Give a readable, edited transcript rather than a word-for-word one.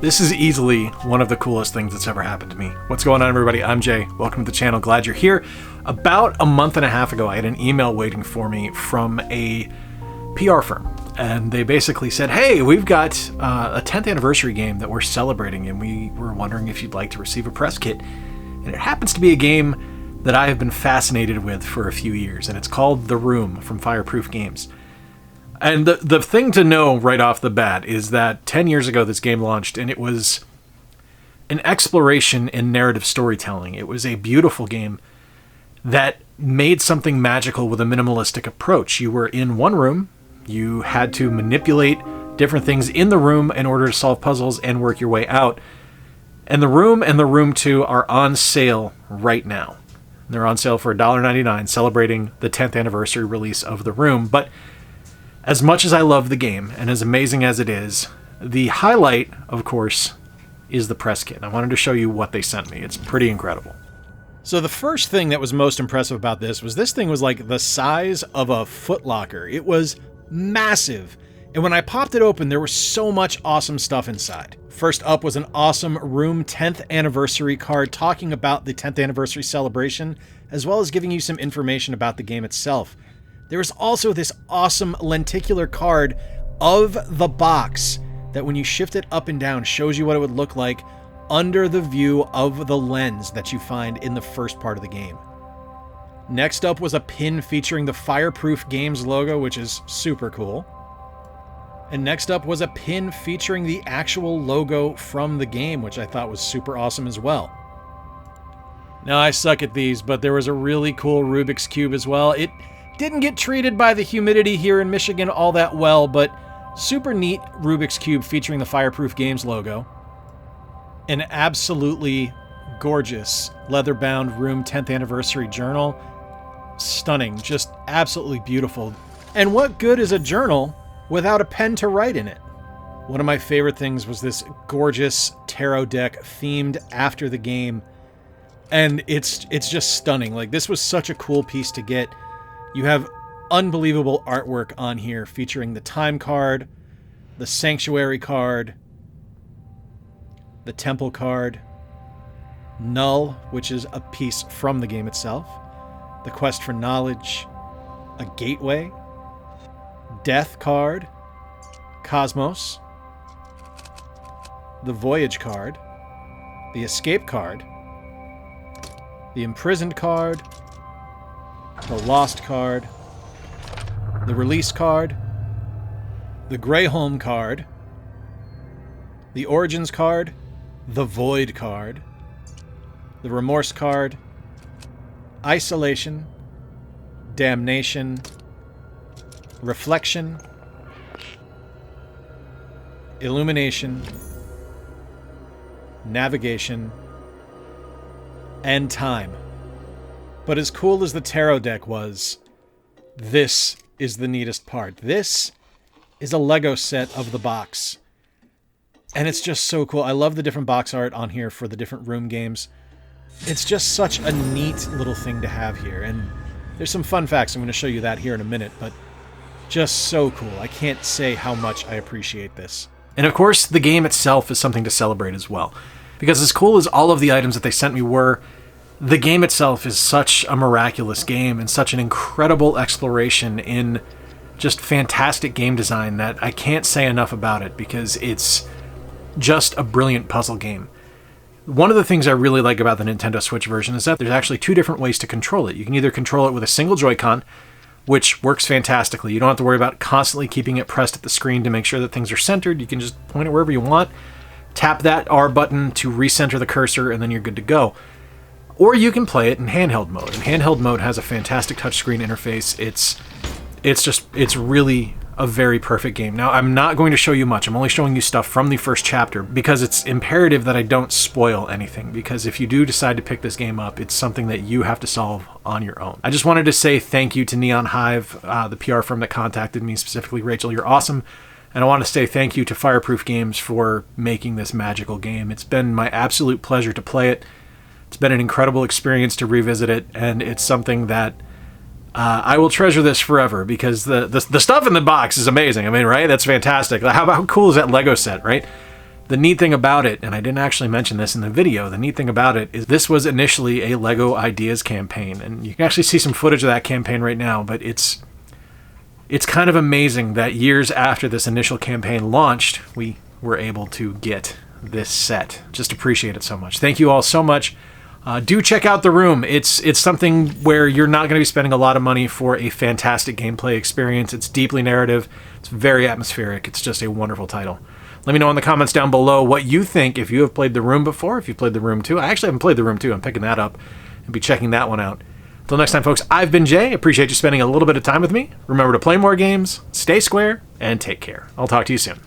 This is easily one of the coolest things that's ever happened to me. What's going on, everybody? I'm Jay. Welcome to the channel. Glad you're here. About a month and a half ago, I had an email waiting for me from a PR firm. And they basically said, hey, we've got a 10th anniversary game that we're celebrating, and we were wondering if you'd like to receive a press kit. And it happens to be a game that I have been fascinated with for a few years, and it's called The Room from Fireproof Games. And the thing to know right off the bat is that 10 years ago this game launched, and it was an exploration in narrative storytelling. It was a beautiful game that made something magical with a minimalistic approach. You were in one room, you had to manipulate different things in the room in order to solve puzzles and work your way out. And The Room and The Room 2 are on sale right now. They're on sale for $1.99, celebrating the 10th anniversary release of The Room. But as much as I love the game, and as amazing as it is, the highlight, of course, is the press kit. I wanted to show you what they sent me. It's pretty incredible. So the first thing that was most impressive about this thing was like the size of a Foot Locker. It was massive. And when I popped it open, there was so much awesome stuff inside. First up was an awesome Room 10th anniversary card talking about the 10th anniversary celebration, as well as giving you some information about the game itself. There is also this awesome lenticular card of the box that when you shift it up and down shows you what it would look like under the view of the lens that you find in the first part of the game. Next up was a pin featuring the Fireproof Games logo, which is super cool. And next up was a pin featuring the actual logo from the game, which I thought was super awesome as well. Now, I suck at these, but there was a really cool Rubik's Cube as well. It didn't get treated by the humidity here in Michigan all that well, but super neat Rubik's Cube featuring the Fireproof Games logo. An absolutely gorgeous leather-bound Room 10th Anniversary journal. Stunning, just absolutely beautiful. And what good is a journal without a pen to write in it? One of my favorite things was this gorgeous tarot deck themed after the game. And it's just stunning. Like, this was such a cool piece to get. You have unbelievable artwork on here featuring the time card, the sanctuary card, the temple card, Null, which is a piece from the game itself, the quest for knowledge, a gateway, death card, Cosmos, the voyage card, the escape card, the imprisoned card, the lost card, the release card, the Greyholm card, the origins card, the void card, the remorse card, isolation, damnation, reflection, illumination, navigation, and time. But as cool as the tarot deck was, this is the neatest part. This is a Lego set of the box. And it's just so cool. I love the different box art on here for the different Room games. It's just such a neat little thing to have here. And there's some fun facts. I'm going to show you that here in a minute, but just so cool. I can't say how much I appreciate this. And of course, the game itself is something to celebrate as well. Because as cool as all of the items that they sent me were, the game itself is such a miraculous game and such an incredible exploration in just fantastic game design that I can't say enough about it because it's just a brilliant puzzle game. One of the things I really like about the Nintendo Switch version is that there's actually two different ways to control it. You can either control it with a single Joy-Con, which works fantastically. You don't have to worry about constantly keeping it pressed at the screen to make sure that things are centered. You can just point it wherever you want, tap that R button to recenter the cursor, and then you're good to go. Or you can play it in handheld mode. And handheld mode has a fantastic touchscreen interface. It's really a very perfect game. Now, I'm not going to show you much. I'm only showing you stuff from the first chapter because it's imperative that I don't spoil anything, because if you do decide to pick this game up, it's something that you have to solve on your own. I just wanted to say thank you to Neon Hive, the PR firm that contacted me, specifically Rachel. You're awesome. And I want to say thank you to Fireproof Games for making this magical game. It's been my absolute pleasure to play it. It's been an incredible experience to revisit it, and it's something that I will treasure this forever because the stuff in the box is amazing. I mean, right? That's fantastic. How cool is that Lego set, right? The neat thing about it, and I didn't actually mention this in the video, the neat thing about it is this was initially a LEGO Ideas campaign, and you can actually see some footage of that campaign right now, but it's kind of amazing that years after this initial campaign launched, we were able to get this set. Just appreciate it so much. Thank you all so much. Do check out The Room. It's something where you're not going to be spending a lot of money for a fantastic gameplay experience. It's deeply narrative. It's very atmospheric. It's just a wonderful title. Let me know in the comments down below what you think, if you have played The Room before, if you've played The Room 2. I actually haven't played The Room 2. I'm picking that up and be checking that one out. Until next time, folks, I've been Jay. Appreciate you spending a little bit of time with me. Remember to play more games, stay square, and take care. I'll talk to you soon.